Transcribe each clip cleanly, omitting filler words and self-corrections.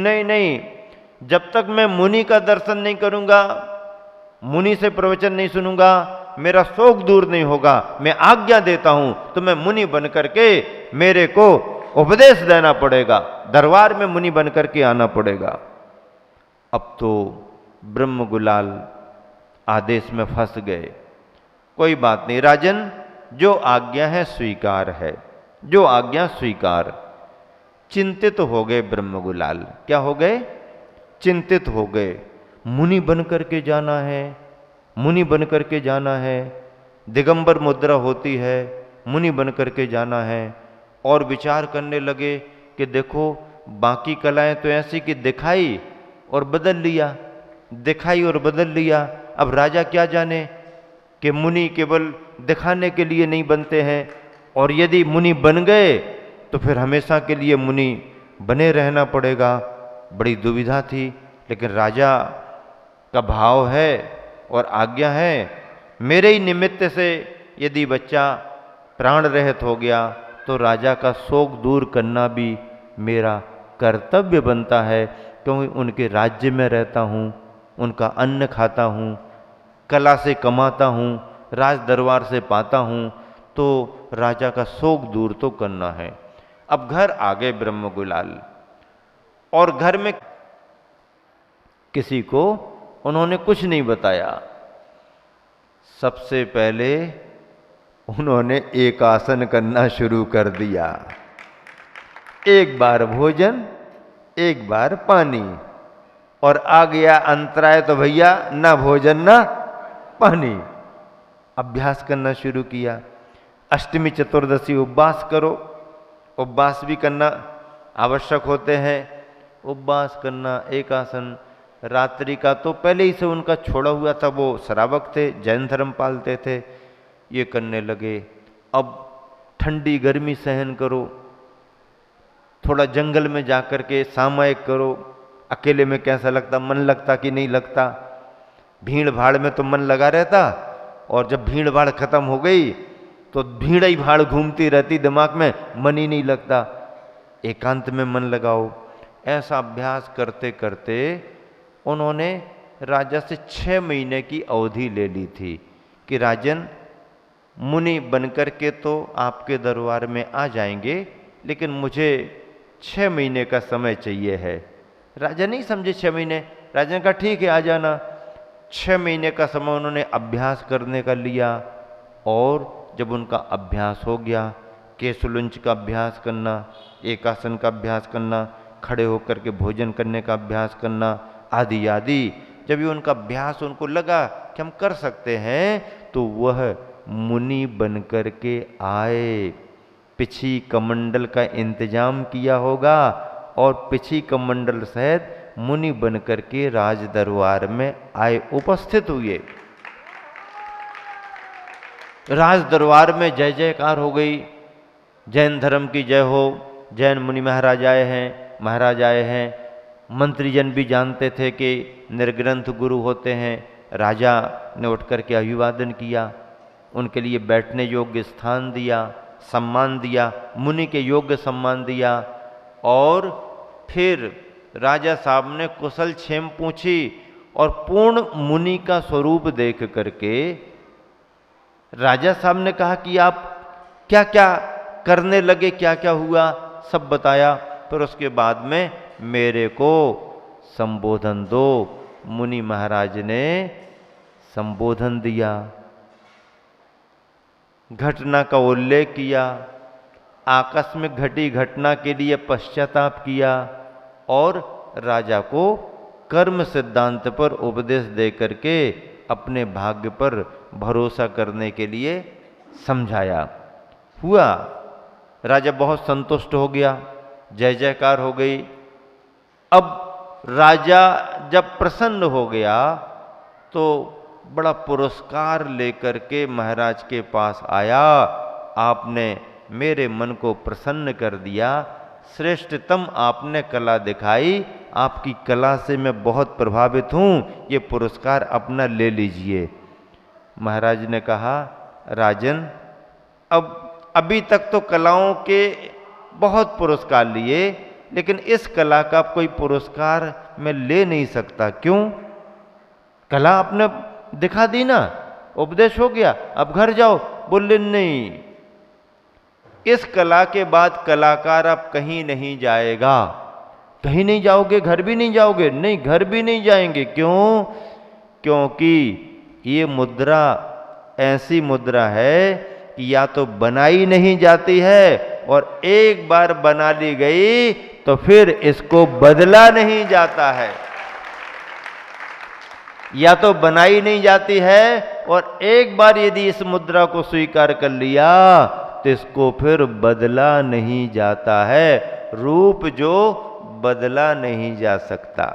नहीं नहीं, जब तक मैं मुनि का दर्शन नहीं करूंगा, मुनि से प्रवचन नहीं सुनूंगा, मेरा शोक दूर नहीं होगा। मैं आज्ञा देता हूं तो मैं मुनि बन करके मेरे को उपदेश देना पड़ेगा, दरबार में मुनि बन करके आना पड़ेगा। अब तो ब्रह्म गुलाल आदेश में फंस गए। कोई बात नहीं राजन, जो आज्ञा है स्वीकार है, जो आज्ञा स्वीकार। चिंतित हो गए ब्रह्म गुलाल। क्या हो गए? चिंतित हो गए। मुनि बन करके जाना है, मुनि बन करके जाना है, दिगंबर मुद्रा होती है, मुनि बन करके जाना है। और विचार करने लगे कि देखो बाकी कलाएं तो ऐसी कि दिखाई और बदल लिया, दिखाई और बदल लिया। अब राजा क्या जाने कि मुनि केवल दिखाने के लिए नहीं बनते हैं, और यदि मुनि बन गए तो फिर हमेशा के लिए मुनि बने रहना पड़ेगा। बड़ी दुविधा थी, लेकिन राजा का भाव है और आज्ञा है, मेरे ही निमित्त से यदि बच्चा प्राण रहित हो गया तो राजा का शोक दूर करना भी मेरा कर्तव्य बनता है, क्योंकि उनके राज्य में रहता हूँ, उनका अन्न खाता हूँ, कला से कमाता हूँ, राज दरबार से पाता हूँ, तो राजा का शोक दूर तो करना है। अब घर आ गए ब्रह्म गुलाल, और घर में किसी को उन्होंने कुछ नहीं बताया। सबसे पहले उन्होंने एक आसन करना शुरू कर दिया। एक बार भोजन, एक बार पानी, और आ गया अंतराय तो भैया ना भोजन ना पानी। अभ्यास करना शुरू किया। अष्टमी चतुर्दशी उपवास करो, उपवास भी करना आवश्यक होते हैं। उपवास करना, एक आसन। रात्रि का तो पहले ही से उनका छोड़ा हुआ था, वो श्रावक थे, जैन धर्म पालते थे, ये करने लगे। अब ठंडी गर्मी सहन करो, थोड़ा जंगल में जाकर के सामायिक करो। अकेले में कैसा लगता, मन लगता कि नहीं लगता? भीड़ भाड़ में तो मन लगा रहता, और जब भीड़ भाड़ खत्म हो गई तो भीड़ ही भाड़ घूमती रहती दिमाग में, मन ही नहीं लगता। एकांत में मन लगाओ। ऐसा अभ्यास करते करते उन्होंने राजा से 6 महीने की अवधि ले ली थी कि राजन, मुनि बनकर के तो आपके दरबार में आ जाएंगे, लेकिन मुझे 6 महीने का समय चाहिए है। राजा नहीं समझे 6 महीने। राजा ने कहा ठीक है आ जाना। 6 महीने का समय उन्होंने अभ्यास करने का लिया, और जब उनका अभ्यास हो गया, केशलुंच का अभ्यास करना, एकासन का अभ्यास करना, खड़े होकर के भोजन करने का अभ्यास करना, आदि आदि, जब ये उनका अभ्यास उनको लगा कि हम कर सकते हैं, तो वह मुनि बनकर के आए। पिछी कमंडल का इंतजाम किया होगा, और पिछी कमंडल सहित मुनि बनकर के राज दरबार में आए, उपस्थित हुए। राज दरबार में जय जयकार हो गई। जैन धर्म की जय हो, जैन मुनि महाराज आए हैं, महाराज आए हैं। मंत्रीजन भी जानते थे कि निर्ग्रंथ गुरु होते हैं। राजा ने उठ करके अभिवादन किया, उनके लिए बैठने योग्य स्थान दिया, सम्मान दिया, मुनि के योग्य सम्मान दिया। और फिर राजा साहब ने कुशल क्षेम पूछी, और पूर्ण मुनि का स्वरूप देख करके राजा साहब ने कहा कि आप क्या क्या करने लगे, क्या क्या हुआ, सब बताया। फिर उसके बाद में मेरे को संबोधन दो। मुनि महाराज ने संबोधन दिया, घटना का उल्लेख किया, आकस्मिक घटी घटना के लिए पश्चाताप किया, और राजा को कर्म सिद्धांत पर उपदेश दे करके अपने भाग्य पर भरोसा करने के लिए समझाया। हुआ, राजा बहुत संतुष्ट हो गया, जय जयकार हो गई। अब राजा जब प्रसन्न हो गया तो बड़ा पुरस्कार लेकर के महाराज के पास आया। आपने मेरे मन को प्रसन्न कर दिया, श्रेष्ठतम आपने कला दिखाई, आपकी कला से मैं बहुत प्रभावित हूँ, ये पुरस्कार अपना ले लीजिए। महाराज ने कहा, राजन अब अभी तक तो कलाओं के बहुत पुरस्कार लिए, लेकिन इस कला का कोई पुरस्कार मैं ले नहीं सकता। क्यों? कला आपने दिखा दी ना, उपदेश हो गया, अब घर जाओ। बोले नहीं, इस कला के बाद कलाकार अब कहीं नहीं जाएगा। कहीं नहीं जाओगे? घर भी नहीं जाओगे? नहीं, घर भी नहीं जाएंगे। क्यों? क्योंकि ये मुद्रा ऐसी मुद्रा है कि या तो बनाई नहीं जाती है, और एक बार बना ली गई तो फिर इसको बदला नहीं जाता है। या तो बनाई नहीं जाती है, और एक बार यदि इस मुद्रा को स्वीकार कर लिया तो इसको फिर बदला नहीं जाता है। रूप जो बदला नहीं जा सकता।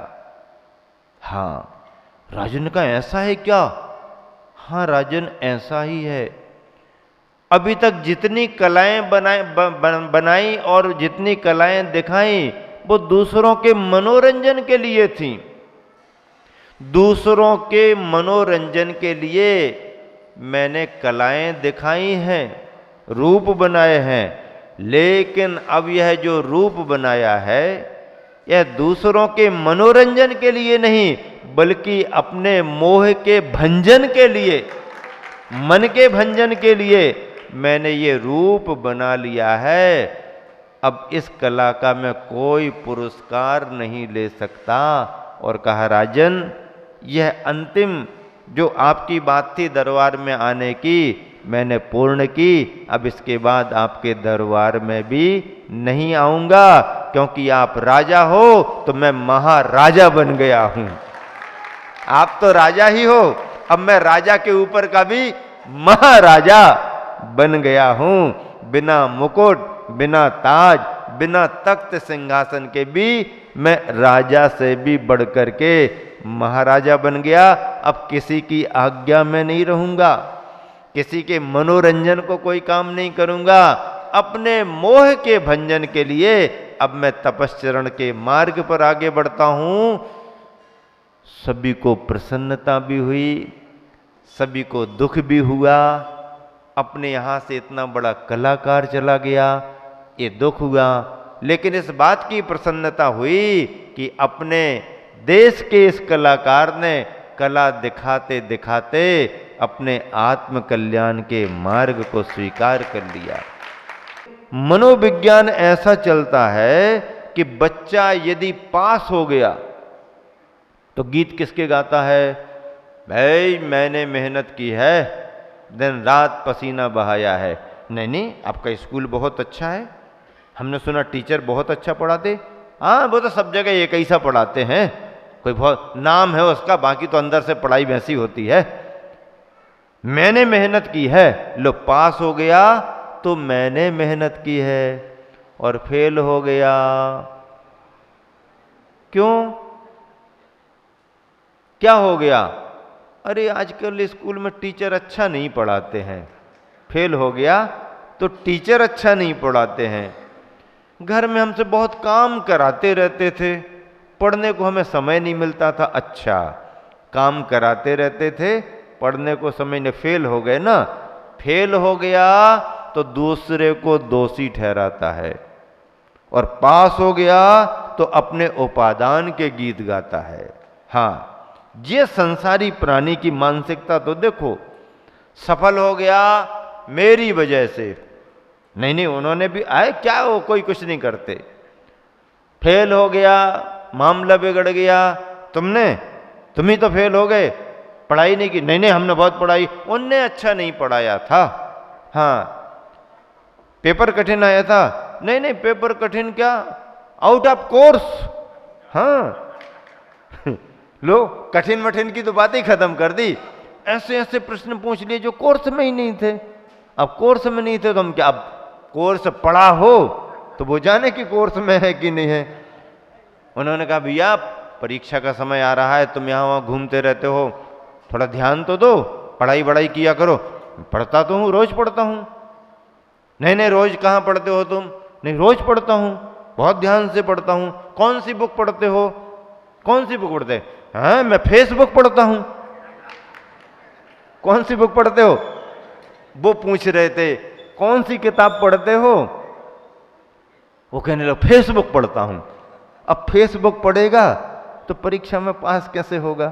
हां, राजन का ऐसा है क्या? हां राजन, ऐसा ही है। अभी तक जितनी कलाएं बनाई और जितनी कलाएं दिखाई, वो दूसरों के मनोरंजन के लिए थी। दूसरों के मनोरंजन के लिए मैंने कलाएं दिखाई हैं, रूप बनाए हैं। लेकिन अब यह जो रूप बनाया है, यह दूसरों के मनोरंजन के लिए नहीं, बल्कि अपने मोह के भंजन के लिए, मन के भंजन के लिए मैंने ये रूप बना लिया है। अब इस कला का मैं कोई पुरस्कार नहीं ले सकता। और कहा राजन, यह अंतिम जो आपकी बात थी दरबार में आने की, मैंने पूर्ण की। अब इसके बाद आपके दरबार में भी नहीं आऊंगा, क्योंकि आप राजा हो तो मैं महाराजा बन गया हूं। आप तो राजा ही हो, अब मैं राजा के ऊपर का भी महाराजा बन गया हूं। बिना मुकुट, बिना ताज, बिना तख्त सिंहासन के भी मैं राजा से भी बढ़कर के महाराजा बन गया। अब किसी की आज्ञा में नहीं रहूंगा, किसी के मनोरंजन को कोई काम नहीं करूंगा। अपने मोह के भंजन के लिए अब मैं तपश्चरण के मार्ग पर आगे बढ़ता हूं। सभी को प्रसन्नता भी हुई, सभी को दुख भी हुआ। अपने यहां से इतना बड़ा कलाकार चला गया, ये दुख हुआ। लेकिन इस बात की प्रसन्नता हुई कि अपने देश के इस कलाकार ने कला दिखाते दिखाते अपने आत्म कल्याण के मार्ग को स्वीकार कर लिया। मनोविज्ञान ऐसा चलता है कि बच्चा यदि पास हो गया तो गीत किसके गाता है? भाई मैंने मेहनत की है, दिन रात पसीना बहाया है। नहीं नहीं, आपका स्कूल बहुत अच्छा है, हमने सुना टीचर बहुत अच्छा पढ़ाते। हाँ, वो तो सब जगह एक ही सा पढ़ाते हैं, कोई बहुत नाम है उसका, बाकी तो अंदर से पढ़ाई वैसी होती है। मैंने मेहनत की है, लो पास हो गया तो मैंने मेहनत की है, और फेल हो गया क्यों? क्या हो गया? अरे आजकल स्कूल में टीचर अच्छा नहीं पढ़ाते हैं। फेल हो गया तो टीचर अच्छा नहीं पढ़ाते हैं। घर में हमसे बहुत काम कराते रहते थे, पढ़ने को हमें समय नहीं मिलता था। अच्छा, काम कराते रहते थे, पढ़ने को समय नहीं। फेल हो गए ना, फेल हो गया तो दूसरे को दोषी ठहराता है, और पास हो गया तो अपने उपादान के गीत गाता है। हाँ, ये संसारी प्राणी की मानसिकता तो देखो। सफल हो गया मेरी वजह से, नहीं नहीं उन्होंने भी आए क्या, वो कोई कुछ नहीं करते। फेल हो गया, मामला बिगड़ गया, तुम ही तो फेल हो गए, पढ़ाई नहीं की। नहीं नहीं, हमने बहुत पढ़ाई, उनने अच्छा नहीं पढ़ाया था। हाँ, पेपर कठिन आया था। नहीं नहीं, पेपर कठिन क्या, आउट ऑफ कोर्स। हाँ लो, कठिन वठिन की तो बात ही खत्म कर दी। ऐसे ऐसे प्रश्न पूछ लिए जो कोर्स में ही नहीं थे। अब कोर्स में नहीं थे तो हम क्या, अब कोर्स पढ़ा हो तो वो जाने कि कोर्स में है कि नहीं है। उन्होंने कहा भैया परीक्षा का समय आ रहा है, तुम यहाँ वहाँ घूमते रहते हो, थोड़ा ध्यान तो दो, पढ़ाई वढ़ाई किया करो। पढ़ता तो हूँ, रोज पढ़ता हूँ। नहीं नहीं, रोज कहाँ पढ़ते हो तुम? नहीं, रोज पढ़ता हूँ, बहुत ध्यान से पढ़ता हूँ। कौन सी बुक पढ़ते हो? कौन सी बुक पढ़ते? हाँ, मैं फेसबुक पढ़ता हूँ। कौन सी बुक पढ़ते हो? वो पूछ रहे थे कौन सी किताब पढ़ते हो? वो कहने लगा फेसबुक पढ़ता हूँ। अब फेसबुक पढ़ेगा तो परीक्षा में पास कैसे होगा?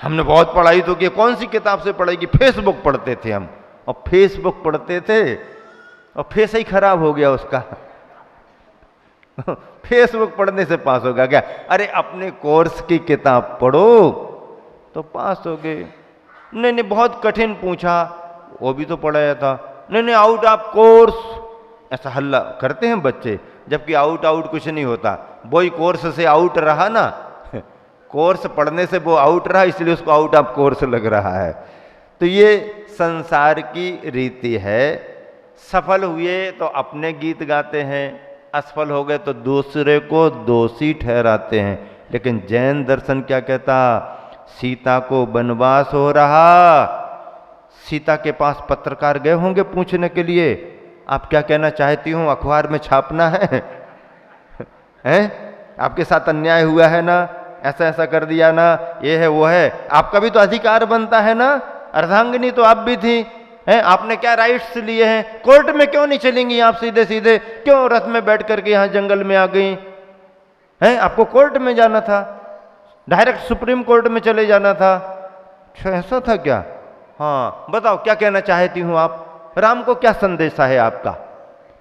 हमने बहुत पढ़ाई तो की, कौन सी किताब से पढ़ेगी? फेसबुक पढ़ते थे हम, और फेसबुक पढ़ते थे और फेस ही खराब हो गया उसका। फेसबुक पढ़ने से पास होगा क्या? अरे अपने कोर्स की किताब पढ़ो तो पास हो गए। नहीं नहीं बहुत कठिन पूछा, वो भी तो पढ़ाया था। नहीं नहीं आउट ऑफ कोर्स, ऐसा हल्ला करते हैं बच्चे, जबकि आउट आउट कुछ नहीं होता। वही कोर्स से आउट रहा ना, कोर्स पढ़ने से वो आउट रहा, इसलिए उसको आउट ऑफ कोर्स लग रहा है। तो ये संसार की रीति है। सफल हुए तो अपने गीत गाते हैं, असफल हो गए तो दूसरे को दोषी ठहराते हैं। लेकिन जैन दर्शन क्या कहता? सीता को वनवास हो रहा, सीता के पास पत्रकार गए होंगे पूछने के लिए, आप क्या कहना चाहती हूँ, अखबार में छापना है? हैं? आपके साथ अन्याय हुआ है ना, ऐसा ऐसा कर दिया ना, ये है वो है, आपका भी तो अधिकार बनता है ना, अर्धांगिनी तो आप भी थी, हैं? आपने क्या राइट्स लिए हैं? कोर्ट में क्यों नहीं चलेंगी आप सीधे सीधे? क्यों रथ में बैठ करके यहाँ जंगल में आ गई हैं? आपको कोर्ट में जाना था, डायरेक्ट सुप्रीम कोर्ट में चले जाना था। अच्छा ऐसा था क्या? हाँ बताओ क्या कहना चाहती हूँ आप? राम को क्या संदेशा है आपका?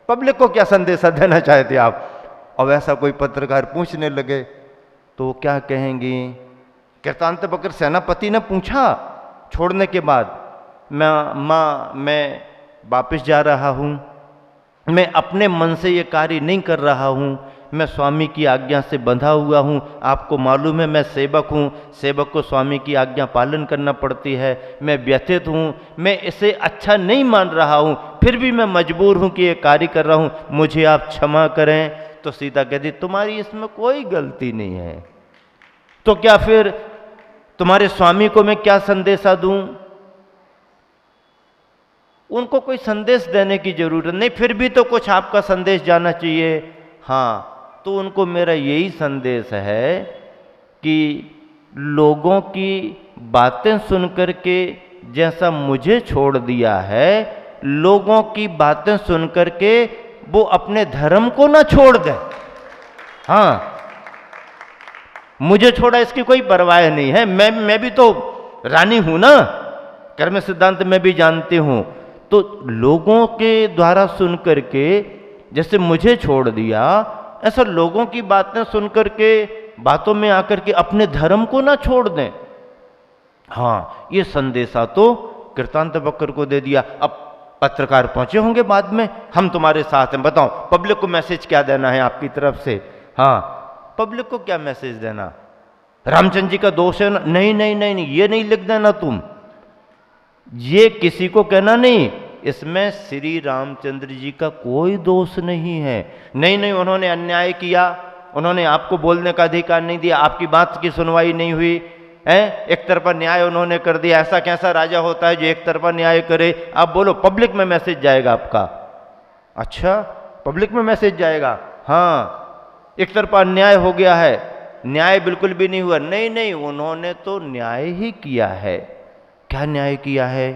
पब्लिक को क्या संदेशा देना चाहते आप? और ऐसा कोई पत्रकार पूछने लगे तो क्या कहेंगी? कीर्तांत बकर सेनापति ने पूछा छोड़ने के बाद, मैं वापस जा रहा हूँ, मैं अपने मन से ये कार्य नहीं कर रहा हूँ, मैं स्वामी की आज्ञा से बंधा हुआ हूँ। आपको मालूम है मैं सेवक हूँ, सेवक को स्वामी की आज्ञा पालन करना पड़ती है। मैं व्यथित हूँ, मैं इसे अच्छा नहीं मान रहा हूँ, फिर भी मैं मजबूर हूँ कि ये कार्य कर रहा हूँ, मुझे आप क्षमा करें। तो सीता कहती तुम्हारी इसमें कोई गलती नहीं है, तो क्या फिर तुम्हारे स्वामी को मैं क्या संदेशा दूं? उनको कोई संदेश देने की जरूरत नहीं, फिर भी तो कुछ आपका संदेश जाना चाहिए। हाँ तो उनको मेरा यही संदेश है कि लोगों की बातें सुन करके जैसा मुझे छोड़ दिया है, लोगों की बातें सुन करके वो अपने धर्म को ना छोड़ दे। हाँ मुझे छोड़ा इसकी कोई परवाह नहीं है, मैं भी तो रानी हूं ना, कर्म सिद्धांत में भी जानती हूं। तो लोगों के द्वारा सुन करके जैसे मुझे छोड़ दिया, ऐसा लोगों की बातें सुन करके बातों में आकर के अपने धर्म को ना छोड़ दें। हाँ ये संदेशा तो कीर्तांत बकर को दे दिया। अब पत्रकार पहुंचे होंगे बाद में, हम तुम्हारे साथ हैं, बताओ पब्लिक को मैसेज क्या देना है आपकी तरफ से? हाँ पब्लिक को क्या मैसेज देना? रामचंद्र जी का दोष है ना? नहीं नहीं नहीं नहीं ये नहीं लिख देना तुम, ये किसी को कहना नहीं, इसमें श्री रामचंद्र जी का कोई दोष नहीं है। नहीं नहीं उन्होंने अन्याय किया, उन्होंने आपको बोलने का अधिकार नहीं दिया, आपकी बात की सुनवाई नहीं हुई है, एक तरफा न्याय उन्होंने कर दिया। ऐसा कैसा राजा होता है जो एक तरफा न्याय करे? आप बोलो पब्लिक में मैसेज जाएगा आपका। अच्छा पब्लिक में मैसेज जाएगा? हाँ एक तरफा अन्याय हो गया है, न्याय बिल्कुल भी नहीं हुआ। नहीं नहीं उन्होंने तो न्याय ही किया है। क्या न्याय किया है?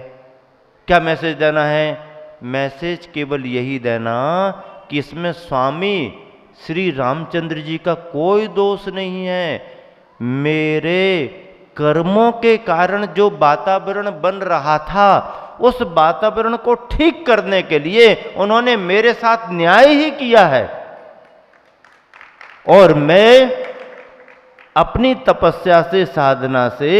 क्या मैसेज देना है? मैसेज केवल यही देना कि इसमें स्वामी श्री रामचंद्र जी का कोई दोष नहीं है, मेरे कर्मों के कारण जो वातावरण बन रहा था उस वातावरण को ठीक करने के लिए उन्होंने मेरे साथ न्याय ही किया है, और मैं अपनी तपस्या से साधना से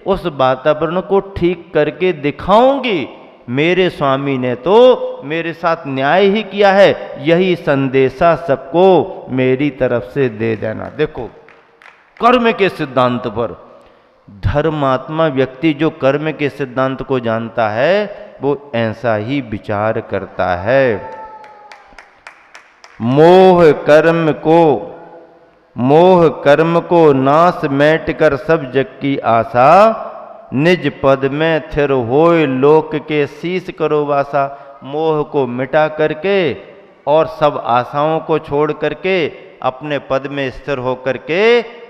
उस वातावरण को ठीक करके दिखाऊंगी। मेरे स्वामी ने तो मेरे साथ न्याय ही किया है, यही संदेशा सबको मेरी तरफ से दे देना। देखो कर्म के सिद्धांत पर धर्मात्मा व्यक्ति जो कर्म के सिद्धांत को जानता है वो ऐसा ही विचार करता है। मोह कर्म को नाश मैट कर सब जग की आशा, निज पद में थिर होए लोक के शीश करो वासा। मोह को मिटा करके और सब आशाओं को छोड़ करके अपने पद में स्थिर होकर के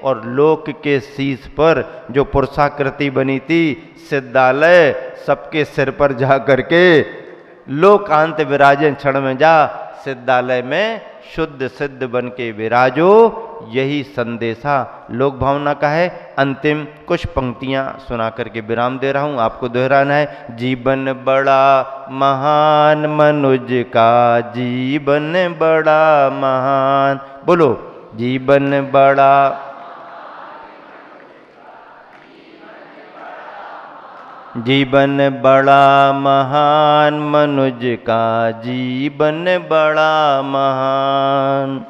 और लोक के शीश पर जो पुरुषाकृति बनी थी सिद्धालय सबके सिर पर जा करके लोकांत विराजन क्षण में जा सिद्धालय में शुद्ध सिद्ध बन के विराजो, यही संदेशा लोक भावना का है। अंतिम कुछ पंक्तियां सुना करके विराम दे रहा हूं, आपको दोहराना है। जीवन बड़ा महान मनुज का, जीवन बड़ा महान, बोलो जीवन बड़ा, जीवन बड़ा महान मनुज का, जीवन बड़ा महान।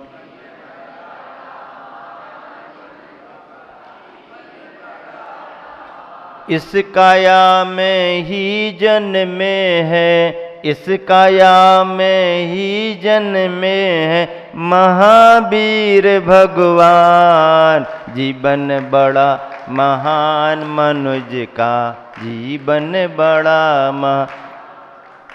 इस काया में ही जन्मे है, इस काया में ही जन्मे है महावीर भगवान। जीवन बड़ा महान मनुज का, जीवन बड़ा महान।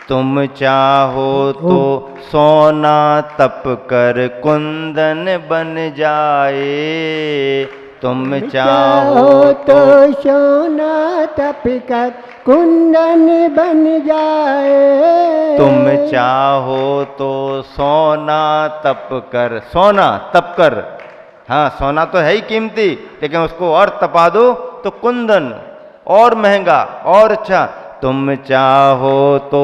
तुम चाहो तो सोना तप कर कुंदन बन जाए, तुम चाहो तो सोना तप कर कुंदन बन जाए। तुम चाहो तो सोना तप कर, सोना तप कर, हाँ सोना तो है ही कीमती, लेकिन उसको और तपा दो तो कुंदन और महंगा और अच्छा। तुम चाहो तो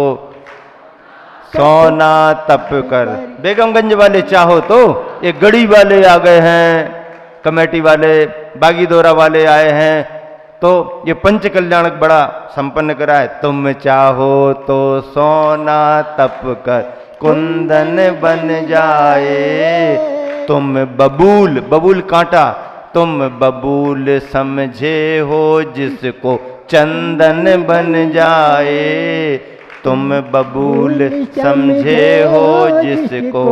सोना तप कर। बेगमगंज वाले चाहो तो, ये गढ़ी वाले आ गए हैं, कमेटी वाले, बागीदोरा वाले आए हैं, तो ये पंच कल्याणक बड़ा संपन्न करा है। तुम चाहो तो सोना तप कर कुंदन बन जाए। तुम बबूल, बबूल कांटा, तुम बबूल समझे हो जिसको चंदन बन जाए। तुम बबूल समझे हो जिसको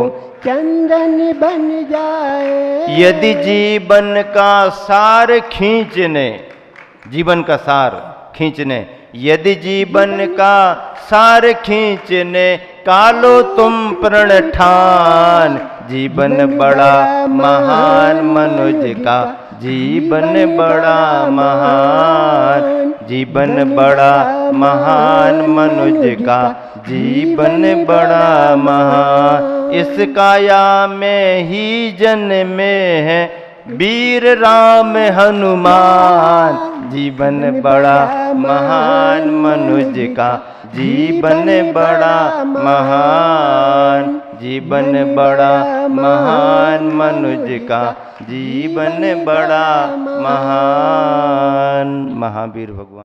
चंदन बन जाए। यदि जीवन का सार खींचने, जीवन का सार खींचने, यदि जीवन का सार खींचने कालो तुम प्रण ठान। जीवन बड़ा महान मनुज का, जीवन बड़ा महान, जीवन बड़ा महान मनुज का, जीवन बड़ा महान। इस काया में ही जन्मे हैं वीर राम हनुमान। जीवन बड़ा महान मनुज का, जीवन बड़ा महान, जीवन बड़ा महान मनुज का, जीवन बड़ा महान। महावीर भगवान।